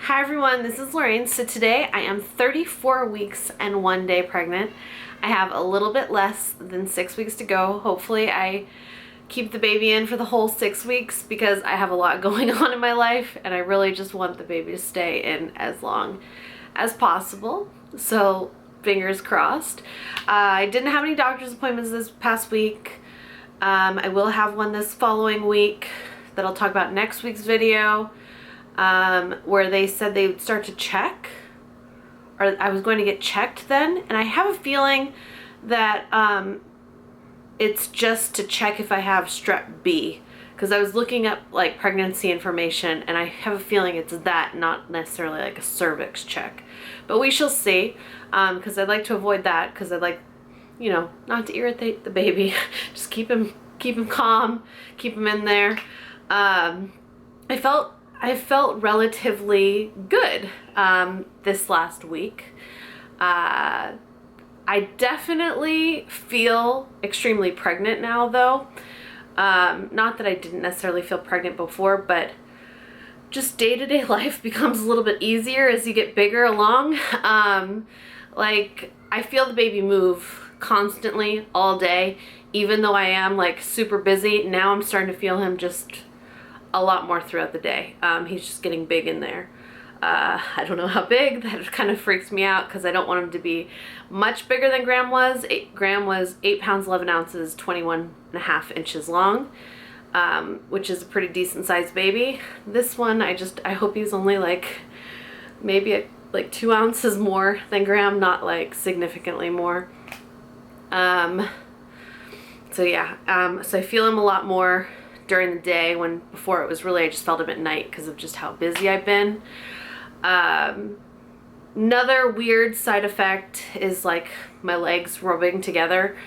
Hi everyone, this is Lorraine. So today I am 34 weeks and 1 day pregnant. I have a little bit less than 6 weeks to go. Hopefully I keep the baby in for the whole 6 weeks because I have a lot going on in my life and I really just want the baby to stay in as long as possible. So fingers crossed. I didn't have any doctor's appointments this past week. I will have one this following week that I'll talk about next week's video. Where they said they would start to check, or I was going to get checked then, and I have a feeling that it's just to check if I have strep B, because I was looking up like pregnancy information and I have a feeling it's that, not necessarily like a cervix check, but we shall see, because I'd like to avoid that, because I'd like, you know, not to irritate the baby. Just keep him calm, keep him in there. I felt relatively good this last week. I definitely feel extremely pregnant now though. Not that I didn't necessarily feel pregnant before, but just day-to-day life becomes a little bit easier as you get bigger along. Like I feel the baby move constantly all day, even though I am like super busy. Now I'm starting to feel him just a lot more throughout the day. He's just getting big in there. I don't know how big. That kind of freaks me out because I don't want him to be much bigger than Graham was. Graham was 8 pounds 11 ounces, 21.5 inches long, which is a pretty decent sized baby. This one, I hope he's only like maybe like 2 ounces more than Graham, not like significantly more. So yeah, so I feel him a lot more during the day, when before it was really, I just felt him at night because of just how busy I've been. Another weird side effect is like my legs rubbing together.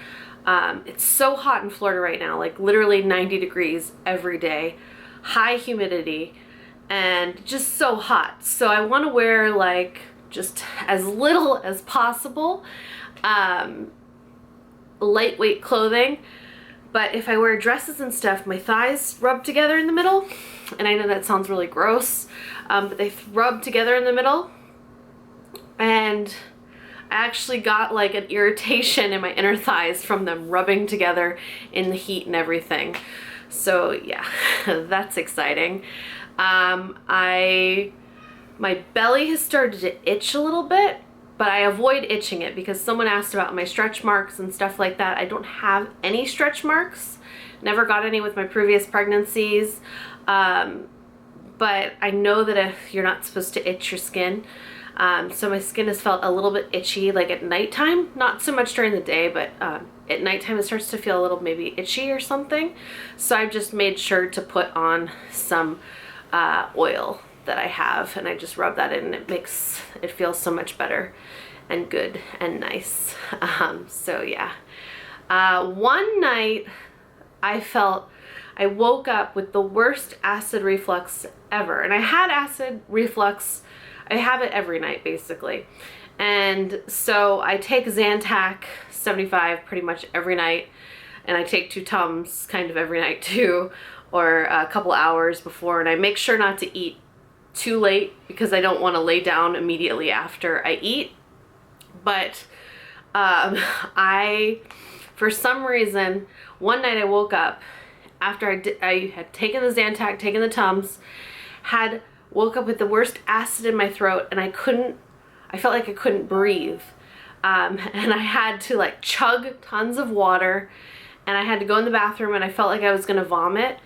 It's so hot in Florida right now, like literally 90 degrees every day, high humidity, and just so hot. So I want to wear like just as little as possible, lightweight clothing. But if I wear dresses and stuff, my thighs rub together in the middle. And I know that sounds really gross, but they rub together in the middle. And I actually got like an irritation in my inner thighs from them rubbing together in the heat and everything. So yeah, that's exciting. My belly has started to itch a little bit, but I avoid itching it because someone asked about my stretch marks and stuff like that. I don't have any stretch marks. Never got any with my previous pregnancies. But I know that if you're not supposed to itch your skin. So my skin has felt a little bit itchy like at nighttime. Not so much during the day, but at nighttime it starts to feel a little maybe itchy or something. So I've just made sure to put on some oil that I have, and I just rub that in, and it feels so much better and good and nice. So yeah, one night I woke up with the worst acid reflux ever, and I had acid reflux. I have it every night basically, and so I take Zantac 75 pretty much every night, and I take 2 Tums kind of every night too, or a couple hours before, and I make sure not to eat too late because I don't want to lay down immediately after I eat. But for some reason, one night I woke up after I had taken the Zantac, taken the Tums, woke up with the worst acid in my throat, and I felt like I couldn't breathe. And I had to like chug tons of water, and I had to go in the bathroom, and I felt like I was gonna vomit.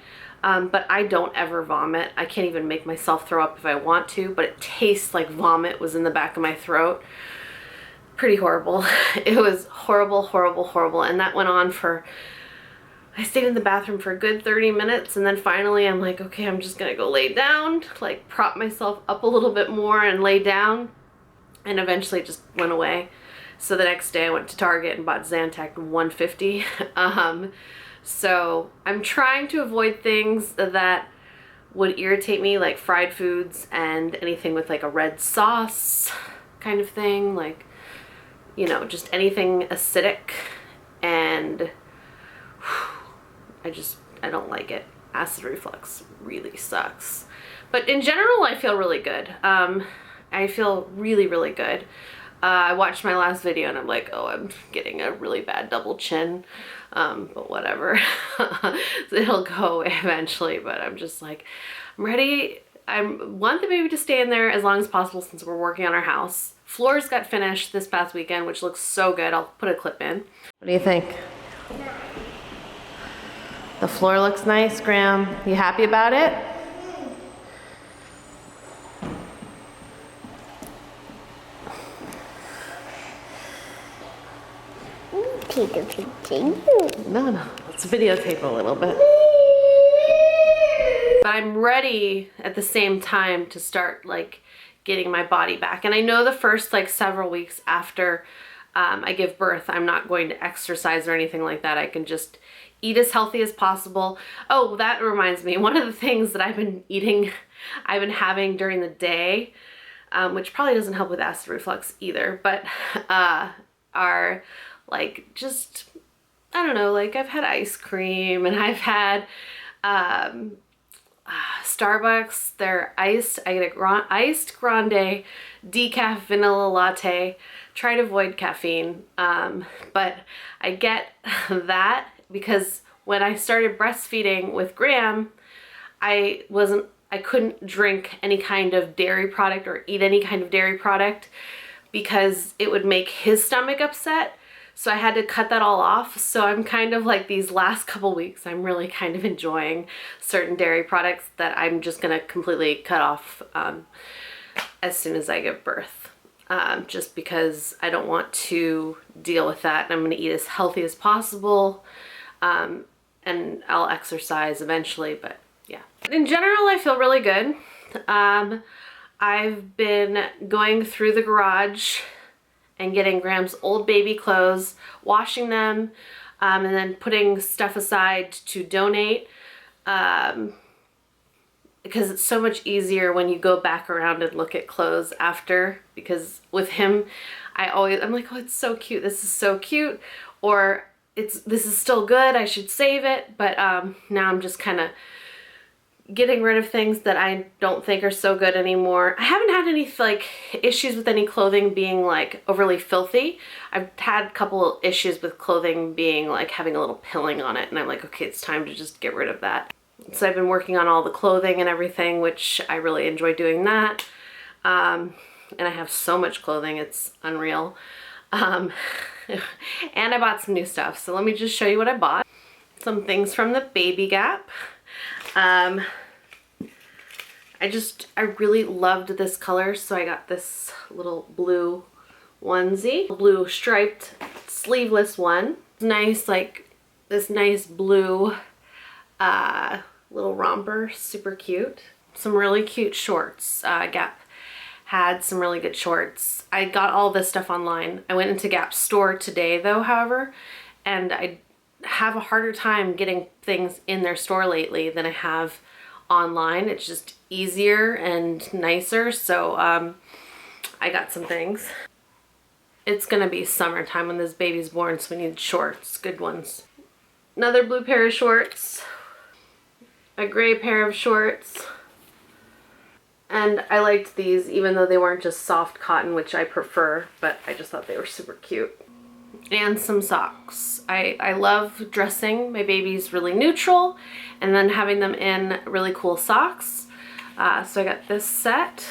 But I don't ever vomit. I can't even make myself throw up if I want to, but it tastes like vomit was in the back of my throat. Pretty horrible. It was horrible, horrible, horrible. And that went on I stayed in the bathroom for a good 30 minutes, and then finally I'm like, okay, I'm just gonna go lay down, like prop myself up a little bit more and lay down, and eventually it just went away. So the next day I went to Target and bought Zantac 150. So I'm trying to avoid things that would irritate me, like fried foods and anything with like a red sauce kind of thing, like, you know, just anything acidic, and I don't like it. Acid reflux really sucks. But in general, I feel really good. I feel really, really good. I watched my last video and I'm like, oh, I'm getting a really bad double chin. But whatever. It'll go away eventually, but I'm just like, I'm ready. I want the baby to stay in there as long as possible since we're working on our house. Floors got finished this past weekend, which looks so good. I'll put a clip in. What do you think? The floor looks nice, Graham. You happy about it? No, let's videotape a little bit. But I'm ready at the same time to start like getting my body back. And I know the first like several weeks after I give birth, I'm not going to exercise or anything like that. I can just eat as healthy as possible. Oh, that reminds me, one of the things that I've been having during the day, which probably doesn't help with acid reflux either, but are like just, I don't know, like I've had ice cream and I've had Starbucks, they're iced. I get a iced grande decaf vanilla latte. Try to avoid caffeine, but I get that because when I started breastfeeding with Graham, I couldn't drink any kind of dairy product or eat any kind of dairy product because it would make his stomach upset. So I had to cut that all off. So I'm kind of like these last couple weeks, I'm really kind of enjoying certain dairy products that I'm just gonna completely cut off as soon as I give birth. Just because I don't want to deal with that. And I'm gonna eat as healthy as possible. And I'll exercise eventually, but yeah. In general, I feel really good. I've been going through the garage and getting Graham's old baby clothes, washing them, and then putting stuff aside to donate, because it's so much easier when you go back around and look at clothes after, because with him, I'm like, oh, it's so cute, this is so cute, or this is still good, I should save it, but now I'm just kind of getting rid of things that I don't think are so good anymore. I haven't had any like issues with any clothing being like overly filthy. I've had a couple issues with clothing being like having a little pilling on it, and I'm like, okay, it's time to just get rid of that. So I've been working on all the clothing and everything, which I really enjoy doing that. And I have so much clothing, it's unreal. And I bought some new stuff. So let me just show you what I bought. Some things from the Baby Gap. I really loved this color, so I got this little blue onesie, blue striped sleeveless one. Nice, like this nice blue little romper, super cute. Some really cute shorts. Gap had some really good shorts. I got all this stuff online. I went into Gap's store today though, however, and I have a harder time getting things in their store lately than I have online. It's just easier and nicer, so I got some things. It's gonna be summertime when this baby's born, so we need shorts, good ones. Another blue pair of shorts, a gray pair of shorts, and I liked these even though they weren't just soft cotton, which I prefer, but I just thought they were super cute. And some socks. I love dressing my babies really neutral and then having them in really cool socks. So I got this set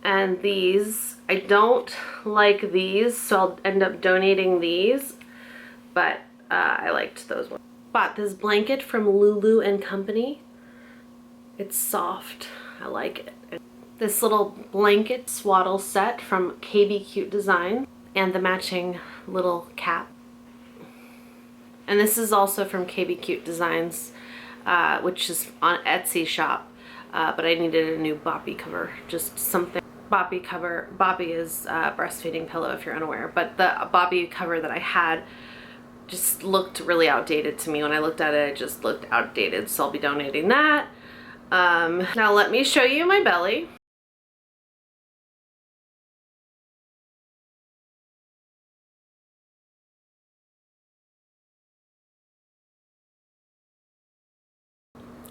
and these. I don't like these, so I'll end up donating these, but I liked those ones. Bought this blanket from Lulu and Company. It's soft, I like it. This little blanket swaddle set from KB Cute Design, and the matching little cap. And this is also from KB Cute Designs, which is on Etsy shop, but I needed a new boppy cover, just something. Boppy cover, boppy is breastfeeding pillow if you're unaware, but the boppy cover that I had just looked really outdated to me. When I looked at it, it just looked outdated, so I'll be donating that. Now let me show you my belly.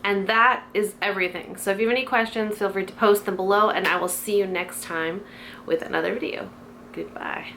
And that is everything. So if you have any questions, feel free to post them below, and I will see you next time with another video. Goodbye.